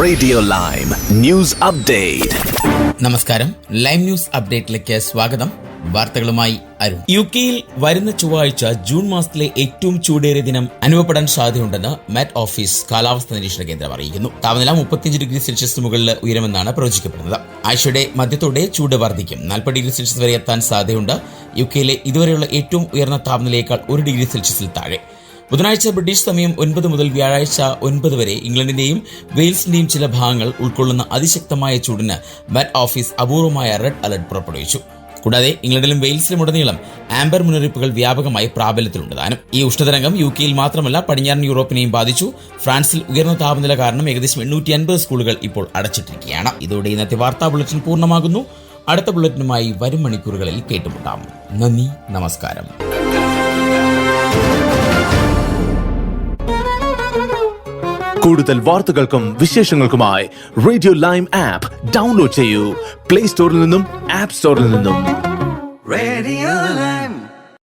Radio lime news update. നമസ്കാരം, lime news അപ്ഡേറ്റിലേക്ക് സ്വാഗതം. വാർത്തകളുമായി അരുൺ. യുകെയിൽ വരുന്ന ചൊവ്വാഴ്ച ജൂൺ മാസത്തിലെ ഏറ്റവും ചൂടേറിയ ദിനം അനുഭവപ്പെടാൻ സാധ്യതയുണ്ടെന്ന് മെറ്റ് ഓഫീസ് കാലാവസ്ഥാ നിരീക്ഷണ കേന്ദ്രം അറിയിക്കുന്നു. താപനില 35 ഡിഗ്രി സെൽഷ്യസിന് മുകളിൽ ഉയരുമെന്നാണ് പ്രവചിക്കപ്പെടുന്നത്. ആഴ്ചയുടെ മധ്യത്തോടെ ചൂട് വർദ്ധിക്കും. 40 ഡിഗ്രി സെൽഷ്യസ് വരെ എത്താൻ സാധ്യതയുണ്ട്. യുകെയിലെ ഇതുവരെയുള്ള ഏറ്റവും ഉയർന്ന താപനിലയേക്കാൾ 1 ഡിഗ്രി സെൽഷ്യസിൽ താഴെ. ബുധനാഴ്ച ബ്രിട്ടീഷ് സമയം 9 മുതൽ വ്യാഴാഴ്ച 9 വരെ ഇംഗ്ലണ്ടിന്റെയും വെയിൽസിന്റെയും ചില ഭാഗങ്ങൾ ഉൾക്കൊള്ളുന്ന അതിശക്തമായ ചൂടിന് മെറ്റ് ഓഫീസ് അപൂർവമായ റെഡ് അലർട്ട് പുറപ്പെടുവിച്ചു. കൂടാതെ ഇംഗ്ലണ്ടിലും വെയിൽസിലും ഉടനീളം ആംബർ മുന്നറിയിപ്പുകൾ വ്യാപകമായി പ്രാബല്യത്തിലുണ്ട്. ഈ ഉഷ്ണതരംഗം യുകെയിൽ മാത്രമല്ല പടിഞ്ഞാറൻ യൂറോപ്പിനെയും ബാധിച്ചു. ഫ്രാൻസിൽ ഉയർന്ന താപനില കാരണം ഏകദേശം 850 സ്കൂളുകൾ ഇപ്പോൾ അടച്ചിട്ടിരിക്കുകയാണ്. ഇതോടെ ഇന്നത്തെ വാർത്താ ബുള്ളറ്റിൻ പൂർണ്ണമാകുന്നു. അടുത്ത ബുള്ളറ്റിനുമായി വരും മണിക്കൂറുകളിൽ കേട്ടുമുട്ടാം. നന്ദി, നമസ്കാരം. കൂടുതൽ വാർത്തകൾക്കും വിശേഷങ്ങൾക്കുമായി റേഡിയോ ലൈം ആപ്പ് ഡൗൺലോഡ് ചെയ്യൂ. പ്ലേ സ്റ്റോറിൽ നിന്നും ആപ്പ് സ്റ്റോറിൽ നിന്നും.